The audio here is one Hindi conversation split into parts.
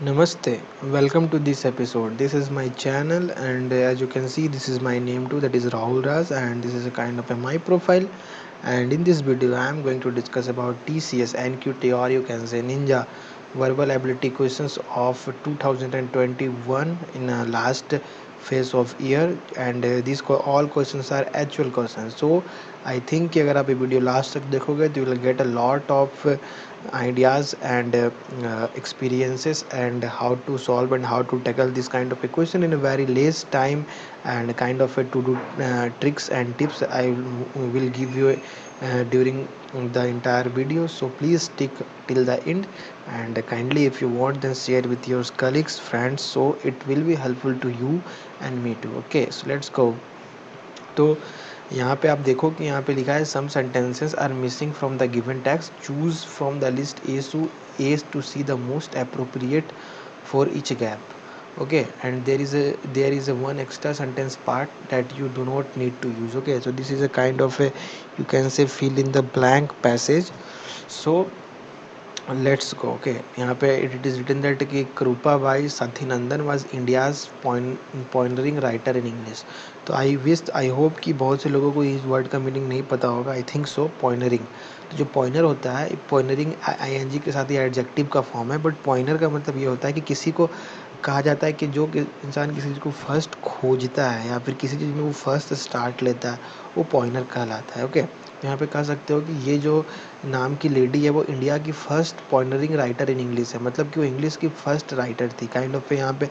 Namaste, welcome to this episode. This is my channel, and as you can see, this is my name too, that is Rahul Ras, and this is a kind of a my profile. And in this video, I am going to discuss about TCS, NQT, or you can say Ninja verbal ability questions of 2021 in last phase of year, and these all questions are actual questions. So I think कि अगर आप ये वीडियो लास्ट तक देखोगे तो you will get a lot of ideas and experiences and how to solve and how to tackle this kind of equation in a very less time, and kind of a to do tricks and tips I will give you during the entire video. So please stick till the end, and kindly if you want then share with your colleagues, friends, so it will be helpful to you and me too. Okay, so let's go. तो यहाँ पे आप देखो कि यहाँ पे लिखा है some sentences are missing from the given text, choose from the list A to C the most appropriate for each gap. Okay, and there is a one extra sentence part that you do not need to use. Okay, so this is a kind of a, you can say, fill in the blank passage. So let's go. Okay, यहाँ पे इट इज़ रिटन दैट कि Krupabai Satthianadhan was India's pioneering writer in English. तो आई होप कि बहुत से लोगों को इस वर्ड का मीनिंग नहीं पता होगा. I think so. पॉइनरिंग, तो जो पॉइनर होता है, पॉइनरिंग आई एन जी के साथ ये एडजेक्टिव का फॉर्म है, बट पॉइनर का मतलब ये होता है कि किसी को कहा जाता है कि जो इंसान किसी चीज़ को फर्स्ट खोजता है या फिर किसी चीज़ में वो फर्स्ट स्टार्ट लेता है, वो पॉइनर कहलाता है. ओके, तो यहाँ पे कह सकते हो कि ये जो नाम की लेडी है वो इंडिया की फर्स्ट पॉइंटरिंग राइटर इन इंग्लिश है, मतलब कि वो इंग्लिश की फर्स्ट राइटर थी. काइंड ऑफ यहाँ पे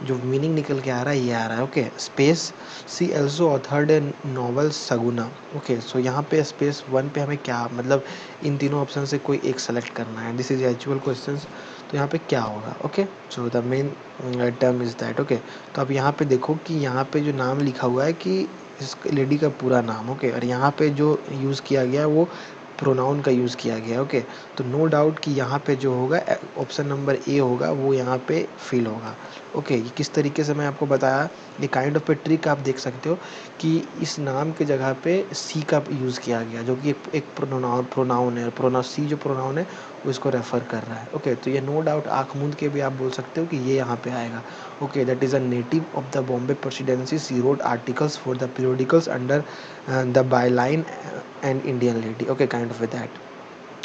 जो मीनिंग निकल के आ रहा है ये आ रहा है. Okay, space she also authored a novel Saguna. Okay, so यहाँ पे स्पेस वन पे हमें क्या, मतलब इन तीनों ऑप्शन से कोई एक सेलेक्ट करना है. This is actual question. तो यहाँ पे क्या होगा? Okay, so the main term is that. Okay, तो अब यहाँ पे देखो कि यहाँ पे जो नाम लिखा हुआ है कि इस लेडी का पूरा नाम. ओके, और यहाँ पे जो यूज़ किया गया है वो प्रोनाउन का यूज़ किया गया. ओके, तो नो डाउट कि यहाँ पे जो होगा ऑप्शन नंबर ए होगा, वो यहाँ पे फिल होगा. ओके, ये किस तरीके से मैं आपको बताया, ये काइंड ऑफ ए ट्रिक आप देख सकते हो कि इस नाम के जगह पे सी का यूज़ किया गया, जो कि एक प्रोनाउन है. सी जो प्रोनाउन है वो इसको रेफर कर रहा है. ओके, तो ये नो डाउट आँख मूंद के भी आप बोल सकते हो कि ये यहाँ पे आएगा. Okay, that is a native of the Bombay presidency. She wrote articles for the periodicals under the byline and Indian lady. Okay, kind of with that.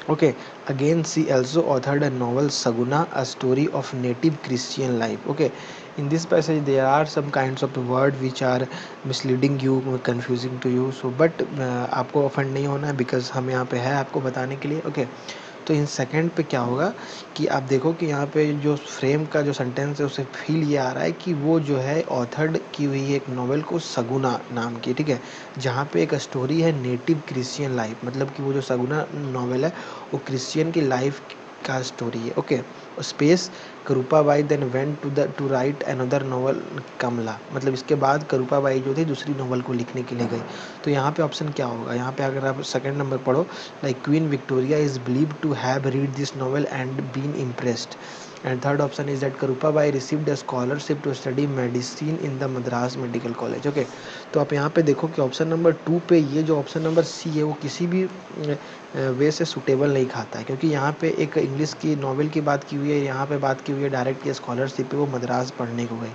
Okay, again she also authored a novel Saguna, a story of native Christian life. Okay, in this passage there are some kinds of word which are misleading you, confusing to you. So but आपको offend नहीं होना है, because हम यहाँ पे है आपको बताने के लिए. Okay, तो इन सेकंड पे क्या होगा कि आप देखो कि यहाँ पे जो फ्रेम का जो सेंटेंस है उसे फील ये आ रहा है कि वो जो है ऑथर्ड की हुई है एक नॉवेल को सगुना नाम की. ठीक है, जहाँ पे एक स्टोरी है नेटिव क्रिश्चियन लाइफ, मतलब कि वो जो सगुना नॉवेल है वो क्रिश्चियन की लाइफ का स्टोरी है. Okay, space Krupabai then went to write another novel Kamala, मतलब इसके बाद करूपाबाई जो थी दूसरी नॉवल को लिखने के लिए गई. तो यहाँ पे ऑप्शन क्या होगा? यहाँ पे अगर आप सेकंड नंबर पढ़ो, like Queen Victoria is believed to have read this novel and been impressed. And third option is that Karupa Bai received a scholarship to study medicine in the Madras Medical College. Okay, तो आप यहाँ पे देखो कि ऑप्शन नंबर टू पे ये जो ऑप्शन नंबर सी है वो किसी भी वे से सुटेबल नहीं खाता है, क्योंकि यहाँ पे एक इंग्लिश की नॉवल की बात की हुई है, यहाँ पे बात की हुई है डायरेक्ट की स्कॉलरशिप पे वो मद्रास पढ़ने को गई.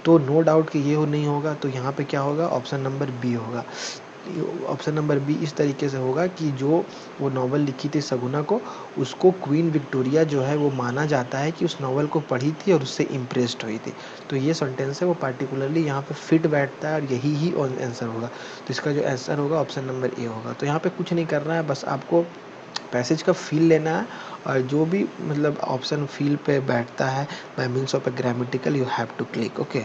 तो नो डाउट कि ये हो नहीं होगा. तो यहाँ पे क्या होगा? ऑप्शन नंबर बी होगा. ऑप्शन नंबर बी इस तरीके से होगा कि जो वो नॉवल लिखी थी सगुना को, उसको क्वीन विक्टोरिया जो है वो माना जाता है कि उस नॉवल को पढ़ी थी और उससे इम्प्रेस्ड हुई थी. तो ये सेंटेंस है वो पार्टिकुलरली यहाँ पे फिट बैठता है और यही ही आंसर होगा. तो इसका जो आंसर होगा ऑप्शन नंबर ए होगा. तो यहाँ पे कुछ नहीं करना है, बस आपको पैसेज का फील लेना है, और जो भी मतलब ऑप्शन फील पे बैठता है by means of a grammatical you have to click. Okay,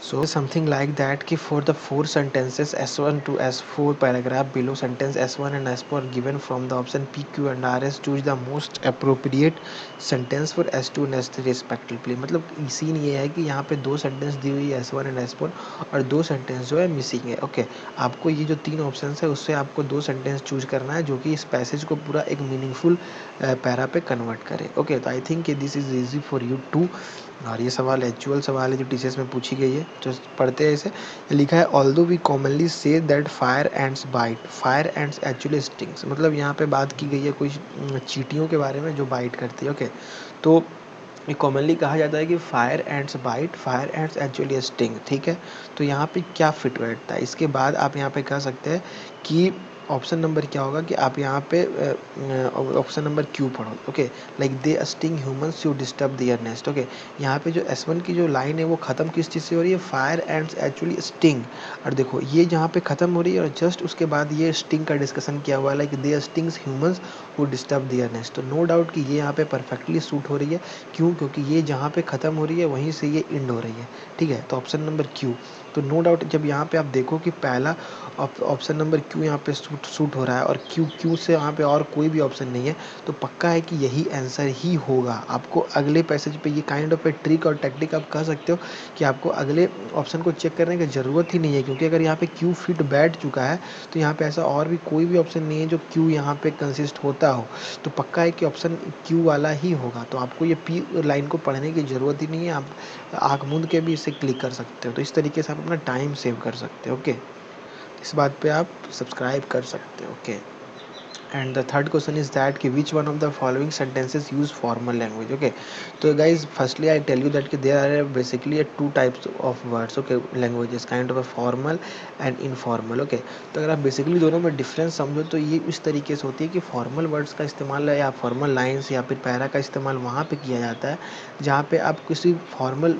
so something like that कि for the four sentences S1 to S4 paragraph below sentence S1 and S4 given from the option P, Q and R S, choose the most appropriate sentence for S2 and S3 respectively. मतलब सीन ये है कि यहाँ पे दो सेंटेंस दी हुई है S1 and S4 और दो सेंटेंस जो है मिसिंग है. ओके, आपको ये जो तीन ऑप्शन है उससे आपको दो सेंटेंस चूज करना है जो कि इस पैसेज को पूरा एक मीनिंगफुल पैरा पे कन्वर्ट करे. ओके, तो I think this is easy for you too. और ये सवाल एक्चुअल सवाल है जो टीचर्स में पूछी गई है. तो पढ़ते हैं इसे. लिखा है although we commonly say that fire ants bite, fire ants actually stings, मतलब यहाँ पे बात की गई है कुछ चींटियों के बारे में जो बाइट करती है. ओके, तो ये कॉमनली कहा जाता है कि fire ants bite, fire ants actually sting, ठीक है। तो यहाँ पे क्या फिट बैठता है, इसके बाद आप यहाँ पे कह सकते हैं कि ऑप्शन नंबर क्या होगा, कि आप यहाँ पे ऑप्शन नंबर क्यू पढ़ो, okay. Like they sting humans to disturb their nest, okay. यहाँ पे जो S1 की जो लाइन है वो ख़त्म किस चीज़ से हो रही है, फायर एंड्स एक्चुअली स्टिंग। और देखो ये जहाँ पे ख़त्म हो रही है और जस्ट उसके बाद ये स्टिंग का डिस्कशन किया हुआ है, like they stings humans who disturb their nest. तो नो डाउट कि ये यहाँ पे परफेक्टली सूट हो रही है। क्यों? क्योंकि ये जहाँ पे ख़त्म हो रही है वहीं से ये एंड हो रही है, ठीक है। तो ऑप्शन नंबर क्यू। तो नो डाउट जब यहाँ पे आप देखो कि पहला ऑप्शन नंबर क्यू यहाँ पे सूट हो रहा है और क्यू क्यू से यहाँ पे और कोई भी ऑप्शन नहीं है, तो पक्का है कि यही आंसर ही होगा। आपको अगले पैसेज पे ये काइंड ऑफ ए ट्रिक और टेक्निक आप कह सकते हो कि आपको अगले ऑप्शन को चेक करने की ज़रूरत ही नहीं है, क्योंकि अगर यहाँ पे क्यू फिट बैठ चुका है तो यहाँ पे ऐसा और भी कोई भी ऑप्शन नहीं है जो क्यू यहाँ पे कंसिस्ट होता हो। तो पक्का है कि ऑप्शन क्यू वाला ही होगा। तो आपको ये पी लाइन को पढ़ने की ज़रूरत ही नहीं है, आप आँख मूंद के भी इसे क्लिक कर सकते हो। तो इस तरीके से आप अपना टाइम सेव कर सकते हो, ओके। इस बात पे आप सब्सक्राइब कर सकते हो, okay. And the third question is that कि which one of the following sentences use formal language, okay. So guys, firstly I tell you that कि there are basically two types of words, okay, languages, kind of a formal and informal, okay. तो अगर आप बेसिकली दोनों में डिफरेंस समझो तो ये इस तरीके से होती है कि फॉर्मल वर्ड्स का इस्तेमाल या फॉर्मल लाइंस या फिर पैरा का इस्तेमाल वहाँ पे किया जाता है जहाँ पे आप किसी फॉर्मल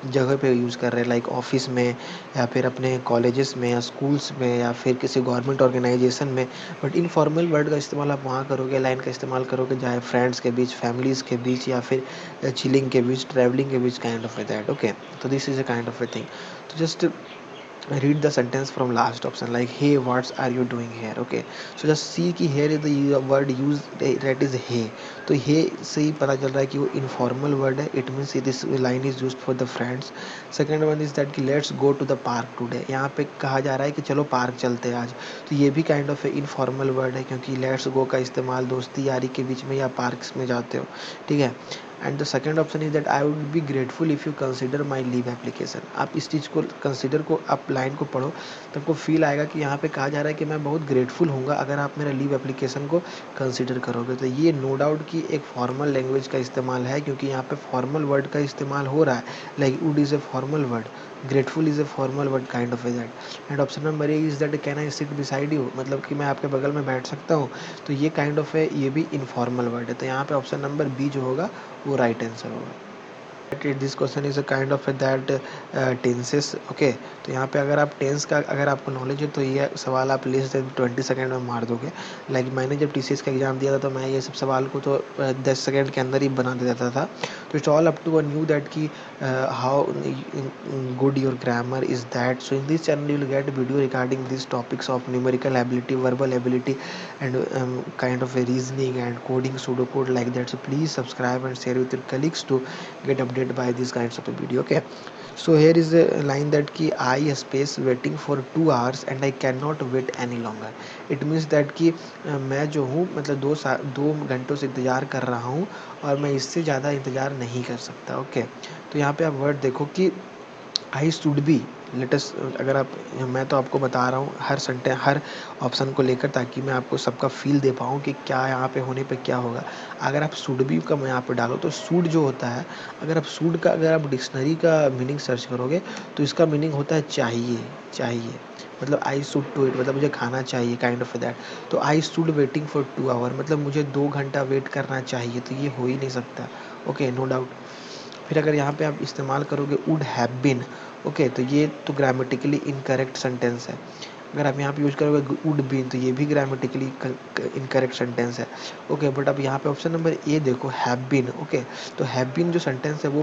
जगह पे यूज़ कर रहे हैं, लाइक ऑफिस में या फिर अपने कॉलेजेस में या स्कूल्स में या फिर किसी गवर्नमेंट ऑर्गेनाइजेशन में। बट इनफॉर्मल वर्ड का इस्तेमाल आप वहाँ करोगे, लाइन का इस्तेमाल करोगे चाहे फ्रेंड्स के बीच, फैमिलीज़ के बीच या फिर चिलिंग के बीच, ट्रैवलिंग के बीच, kind of a that, okay. तो this is a kind of a thing. तो just read the sentence from last option, like hey what are you doing here, okay. So just see कि here is the word used, that is hey. तो hey से ही पता चल रहा है कि वो informal word है, it means this line is used for the friends. Second one is that कि let's go to the park today, यहाँ पे कहा जा रहा है कि चलो पार्क चलते हैं आज। तो ये भी काइंड ऑफ इनफॉर्मल वर्ड है, क्योंकि लेट्स गो का इस्तेमाल दोस्ती यारी के बीच में या पार्क्स में जाते हो, ठीक है। And the second option is that I would be grateful if you consider my leave application. आप इस चीज़ को कंसिडर को, आप लाइन को पढ़ो तो आपको फील आएगा कि यहाँ पे कहा जा रहा है कि मैं बहुत ग्रेटफुल हूँगा अगर आप मेरा लीव एप्लीकेशन को कंसिडर करोगे। तो ये नो डाउट कि एक फॉर्मल लैंग्वेज का इस्तेमाल है, क्योंकि यहाँ पे फॉर्मल वर्ड का इस्तेमाल हो रहा है। Like would is a formal word, grateful is a formal word, kind of a that. And option number A is that can I sit beside you, मतलब कि मैं आपके बगल में बैठ सकता हूँ। तो ये काइंड ऑफ है, ये भी इनफॉर्मल वर्ड है। तो यहाँ पे ऑप्शन नंबर बी जो होगा वो राइट आंसर होगा। This question is a kind of that tenses, okay. तो यहाँ पे अगर आप टेंस का अगर आपको नॉलेज है तो ये सवाल आप लेस देन 20 सेकेंड में मार दोगे। लाइक मैंने जब TCS का एग्जाम दिया था तो मैं ये सब सवाल को तो 10 सेकेंड के अंदर ही बना देता था। तो it's all up to a new that की how good your grammar is that. So in this channel you will get video regarding this topics of numerical ability, verbal ability and kind of a reasoning and coding, pseudocode, like that. So please subscribe and share with your colleagues to get updated by these kinds of a video, okay. So here is a line that ki I space waiting for 2 hours and I cannot wait any longer. It means that कि मैं जो हूँ मतलब 2 घंटों से इंतज़ार कर रहा हूँ और मैं इससे ज़्यादा इंतज़ार नहीं कर सकता, ओके। तो यहाँ पे आप वर्ड देखो कि आई शुड बी लेटेस्ट। अगर आप, मैं तो आपको बता रहा हूँ हर ऑप्शन को लेकर, ताकि मैं आपको सबका फील दे पाऊँ कि क्या यहाँ पे होने पे क्या होगा। अगर आप शुड बी का मैं यहाँ पे डालो तो शुड जो होता है, अगर आप शुड का अगर आप डिक्शनरी का मीनिंग सर्च करोगे तो इसका मीनिंग होता है चाहिए, चाहिए। मतलब आई शुड टू इट, मतलब मुझे खाना चाहिए, काइंड ऑफ दैट। तो I should waiting for 2 hour, मतलब मुझे 2 घंटा वेट करना चाहिए। तो ये हो ही नहीं सकता, ओके, नो डाउट। फिर अगर यहाँ पे आप इस्तेमाल करोगे वुड हैव बीन, ओके, तो ये तो ग्रामेटिकली इनकरेक्ट सेंटेंस है। अगर आप यहाँ पे यूज करोगे वुड बीन तो ये भी ग्रामेटिकली इनकरेक्ट सेंटेंस है, ओके। बट अब यहाँ पे ऑप्शन नंबर ए देखो, हैव बीन, ओके। तो हैव बीन जो सेंटेंस है वो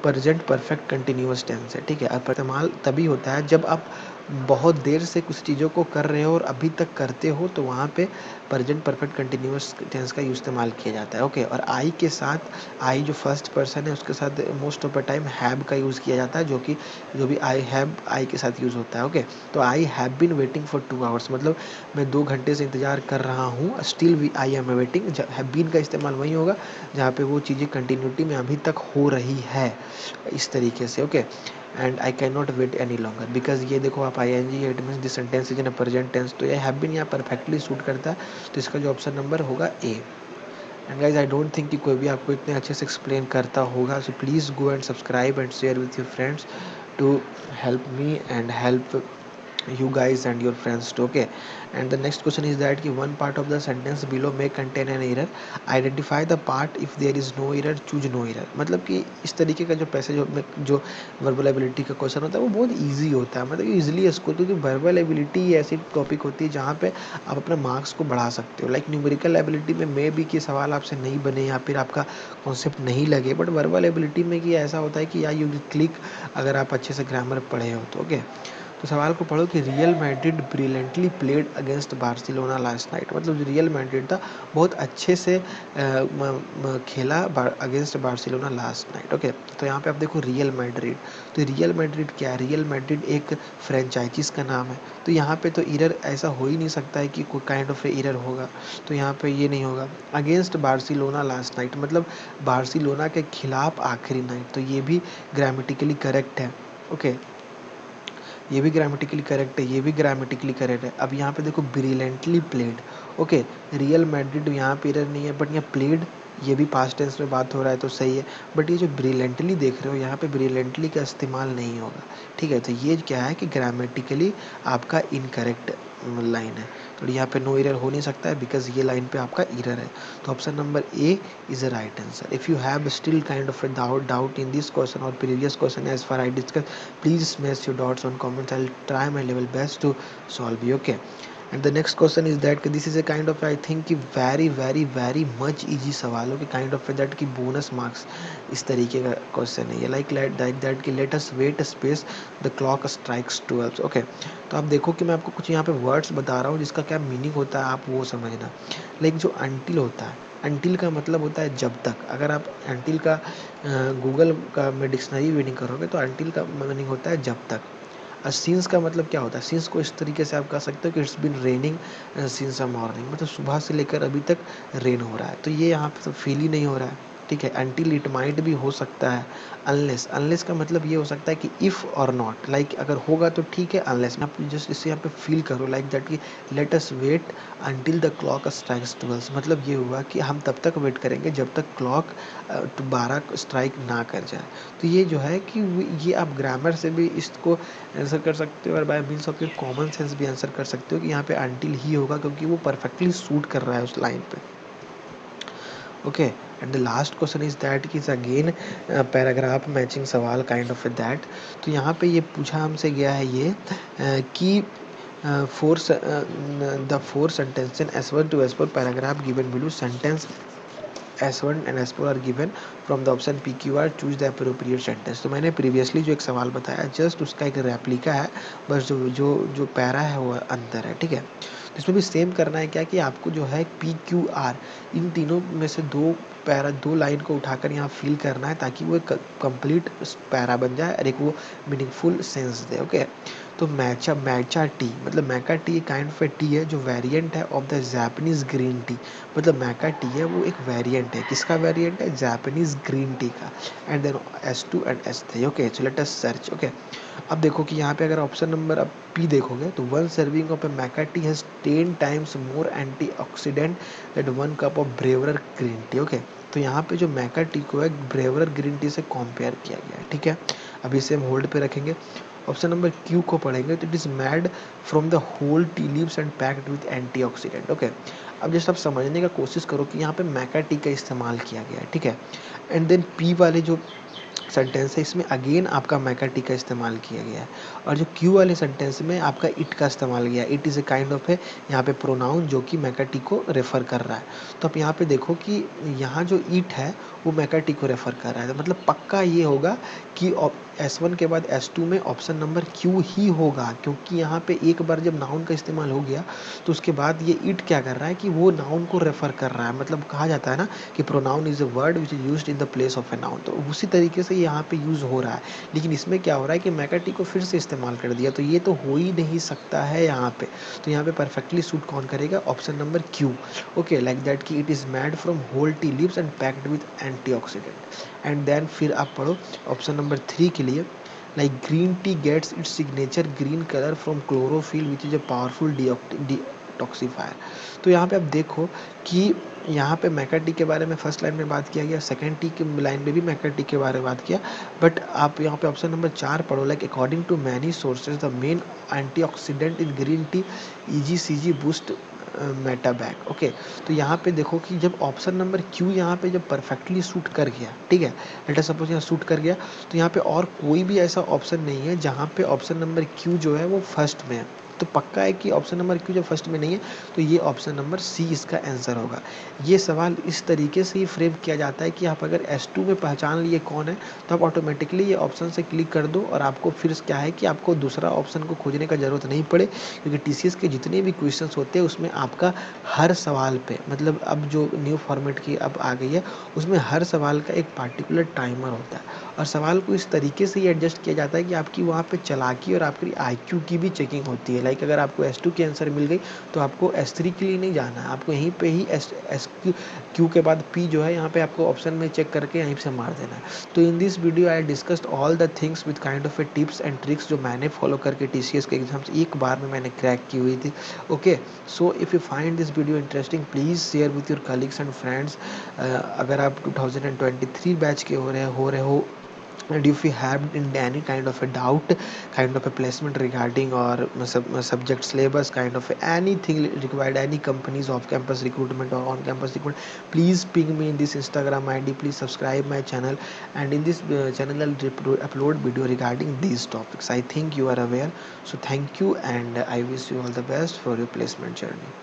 प्रेजेंट परफेक्ट कंटिन्यूअस टेंस है, ठीक है। और इस्तेमाल तभी होता है जब आप बहुत देर से कुछ चीज़ों को कर रहे हो और अभी तक करते हो, तो वहाँ पे प्रेजेंट परफेक्ट कंटिन्यूअस टेंस का इस्तेमाल किया जाता है, ओके। और आई के साथ, आई जो फर्स्ट पर्सन है उसके साथ most of the time have का यूज़ किया जाता है, जो भी आई हैव आई के साथ यूज़ होता है, ओके। तो I have been waiting for 2 hours, मतलब मैं 2 घंटे से इंतज़ार कर रहा हूँ, still we I am waiting. Have been का इस्तेमाल वही होगा जहाँ पे वो चीज़ें कंटिन्यूटी में अभी तक हो रही है, इस तरीके से, okay. And I can not wait any longer, because ये देखो आप ING, it means this sentence is in a present tense. तो ये हैव बीन यहाँ परफेक्टली सूट करता है। तो इसका जो ऑप्शन नंबर होगा A. And guys I don't think कि कोई भी आपको इतने अच्छे से एक्सप्लेन करता होगा, so please go and subscribe and share with your friends to help me and help you guys and your friends too. Okay, and the next question is that ki one part of the sentence below may contain an error, identify the part, if there is no error choose no error. मतलब कि इस तरीके का जो पैसेज में जो वर्बल एबिलिटी का क्वेश्चन होता है वो बहुत इजी होता है, मतलब इजीली इसको, क्योंकि वर्बल एबिलिटी ऐसी टॉपिक होती है जहाँ पे आप अपने मार्क्स को बढ़ा सकते हो। लाइक न्यूमेरिकल एबिलिटी में मे भी कि सवाल आपसे नहीं बने या फिर आपका कॉन्सेप्ट नहीं लगे, बट वर्बल एबिलिटी में कि ऐसा होता है कि या यू क्लिक, अगर आप अच्छे से ग्रामर पढ़े हो तो। ओके, तो सवाल को पढ़ो कि real Madrid brilliantly played against Barcelona last night. मतलब जो रियल मैड्रिड था बहुत अच्छे से खेला against Barcelona last night. Okay, तो यहाँ पे आप देखो रियल मैड्रिड, तो रियल मैड्रिड क्या है, रियल मैड्रिड एक फ्रेंचाइजीज का नाम है। तो यहाँ पे तो इरर ऐसा हो ही नहीं सकता है कि कोई काइंड ऑफ इरर होगा, तो यहाँ पे ये नहीं होगा। अगेंस्ट बार्सिलोना लास्ट नाइट मतलब बार्सिलोना के खिलाफ आखिरी नाइट, तो ये भी ग्रामेटिकली करेक्ट है। ओके, ये भी ग्रामेटिकली करेक्ट है, ये भी ग्रामेटिकली करेक्ट है। अब यहाँ पे देखो brilliantly played. Okay, real Madrid यहाँ पे एरर नहीं है, बट यहाँ प्लेड ये भी पास्ट टेंस में बात हो रहा है तो सही है, बट ये जो ब्रिलियंटली देख रहे हो यहाँ पे ब्रिलियंटली का इस्तेमाल नहीं होगा। ठीक है, तो ये क्या है कि ग्रामेटिकली आपका इनकरेक्ट लाइन है, तो यहाँ पे नो एरर हो नहीं सकता है बिकॉज ये लाइन पे आपका एरर है। तो option number A is a right answer. If you have still kind of doubt in this question और previous question as far I discuss, please smash your dots on comments. I'll try my level best to solve you. Okay, and the next question is that this is a kind of, I think कि very much easy सवाल हो कि kind of that कि bonus marks इस तरीके का क्वेश्चन है ये, like that कि let us wait a space the clock strikes 12. Okay, तो आप देखो कि मैं आपको कुछ यहाँ पे वर्ड्स बता रहा हूँ जिसका क्या मीनिंग होता है, आप वो समझना। लाइक जो अंटिल होता है, अंटिल का मतलब होता है जब तक। अगर आप अंटिल का गूगल का में डिक्शनरी रीडिंग करोगे तो अंटिल का मीनिंग होता है जब तक। और सिंस का मतलब क्या होता है, सिंस को इस तरीके से आप कह सकते हो कि it's been raining since a morning, मतलब सुबह से लेकर अभी तक रेन हो रहा है, तो ये यहाँ पे तो फील ही नहीं हो रहा है। ठीक है, अंटिल इट माइट भी हो सकता है, अनलेस, अनलेस का मतलब ये हो सकता है कि इफ़ और नॉट, लाइक अगर होगा तो ठीक है, अनलेस आप जस्ट इसे यहाँ पे फील करो लाइक दैट कि let us wait until the clock strikes 12। मतलब ये हुआ कि हम तब तक वेट करेंगे जब तक क्लॉक 12 स्ट्राइक ना कर जाए। तो ये जो है कि ये आप ग्रामर से भी इसको आंसर कर सकते हो और bye means of your common sense भी आंसर कर सकते हो कि यहाँ पे अंटिल ही होगा क्योंकि वो परफेक्टली सूट कर रहा है उस लाइन पे। Okay, and the last question is that कि इज अगेन पैराग्राफ मैचिंग सवाल काइंड ऑफ दैट। तो यहाँ पे ये पूछा हमसे गया है ये कि the four sentence in S1 to S4 paragraph given below sentence S1 and S4 are given from the option PQR, choose the appropriate sentence. तो मैंने प्रीवियसली जो एक सवाल बताया जस्ट उसका एक रेप्लिका है, बस जो जो जो पैरा है वो अंदर है। ठीक है, तो इसमें भी सेम करना है क्या कि आपको जो है PQR इन तीनों में से दो लाइन को उठाकर यहाँ फिल करना है ताकि वो एक कंप्लीट पैरा बन जाए और एक वो मीनिंगफुल सेंस दे। ओके, तो मैचा टी मतलब matcha tea kind of a tea है जो वेरिएंट है of the Japanese green tea. मतलब मैका टी है वो एक वेरिएंट है, किसका वेरिएंट है, जापानीज ग्रीन टी का। And then S2 and S3। Okay, so let us search. Okay, अब देखो कि यहाँ पे अगर ऑप्शन नंबर अब पी देखोगे तो 1 serving of a matcha tea has 10 times more antioxidant that 1 cup of brewed green tea. Okay, तो यहाँ पे जो मैका टी को है ब्रेवरर ग्रीन टी से कंपेयर किया गया है। ठीक है, अभी इसे हम होल्ड पे रखेंगे। ऑप्शन नंबर क्यू को पढ़ेंगे तो it is made from the whole tea leaves and packed with antioxidant. Okay, अब जस्ट आप समझने का कोशिश करो कि यहाँ पे मैका टी का इस्तेमाल किया गया है। ठीक है, एंड देन पी वाले जो सेंटेंस है इसमें अगेन आपका मैका टी का इस्तेमाल किया गया है, और जो क्यू वाले सेंटेंस में आपका इट का इस्तेमाल किया है। It is a kind of है यहाँ पे प्रोनाउन जो कि मैका टी को रेफर कर रहा है। तो आप यहाँ पे देखो कि यहाँ जो इट है वो मैका टी को रेफर कर रहा है, तो मतलब पक्का ये होगा कि S1 के बाद S2 में ऑप्शन नंबर क्यू ही होगा, क्योंकि यहाँ पे एक बार जब नाउन का इस्तेमाल हो गया तो उसके बाद ये इट क्या कर रहा है कि वो नाउन को रेफर कर रहा है। मतलब कहा जाता है ना कि pronoun is a word which is used in the place of a noun, तो उसी तरीके से यहाँ पे यूज़ हो रहा है। लेकिन इसमें क्या हो रहा है कि मैका टी को फिर से इस्तेमाल कर दिया, तो ये तो हो ही नहीं सकता है यहाँ पे। तो यहाँ पे परफेक्टली सूट कौन करेगा, option number Q. Okay, like that कि it is made from whole tea leaves and packed with antioxidant. And then फिर आप पढ़ो ऑप्शन नंबर 3 के लिए, like green tea gets its signature green colour from chlorophyll which is a powerful detoxifier. तो यहाँ पे आप देखो कि यहाँ पे मैकर्टी के बारे में फर्स्ट लाइन में बात किया गया, सेकंड टी के लाइन में भी मैकर्टी के बारे में बात किया, बट आप यहाँ पे ऑप्शन नंबर 4 पढ़ो, like according to many sources the main antioxidant in green tea EGCG boost metabolism. Okay, तो यहाँ पे देखो कि जब ऑप्शन नंबर क्यू यहाँ पे जब परफेक्टली सूट कर गया, ठीक है, लेट अस सपोज यहाँ सूट कर गया, तो यहाँ पे और कोई भी ऐसा ऑप्शन नहीं है जहाँ पे ऑप्शन नंबर क्यू जो है वो फर्स्ट में है। तो पक्का है कि ऑप्शन नंबर क्यू जब फर्स्ट में नहीं है तो ये ऑप्शन नंबर सी इसका आंसर होगा। ये सवाल इस तरीके से ही फ्रेम किया जाता है कि आप अगर S2 में पहचान लिए कौन है तो आप ऑटोमेटिकली ये ऑप्शन से क्लिक कर दो और आपको फिर क्या है कि आपको दूसरा ऑप्शन को खोजने का ज़रूरत नहीं पड़े, क्योंकि TCS के जितने भी क्वेश्चन होते हैं उसमें आपका हर सवाल पे, मतलब अब जो न्यू फॉर्मेट की अब आ गई है उसमें हर सवाल का एक पार्टिकुलर टाइमर होता है और सवाल को इस तरीके से ही एडजस्ट किया जाता है कि आपकी वहाँ पे चालाकी और आपकी IQ की भी चेकिंग होती है। लाइक अगर आपको S2 की आंसर मिल गई तो आपको S3 के लिए नहीं जाना है, आपको यहीं पे ही एस क्यू के बाद P जो है यहाँ पे आपको ऑप्शन में चेक करके यहीं से मार देना है। तो in this video I discussed all the things with kind of A tips and tricks जो मैंने फॉलो करके TCS के एग्जाम्स एक बार में मैंने क्रैक की हुई थी। Okay, so if you find this video interesting please share with your colleagues and friends. अगर आप 2023 बैच के हो रहे हो and if you have in any kind of a doubt, kind of a placement regarding or subject syllabus, kind of anything required, any companies off campus recruitment or on campus recruitment, please ping me in this Instagram ID, please subscribe my channel, and in this channel I'll upload video regarding these topics. I think you are aware, so thank you and I wish you all the best for your placement journey.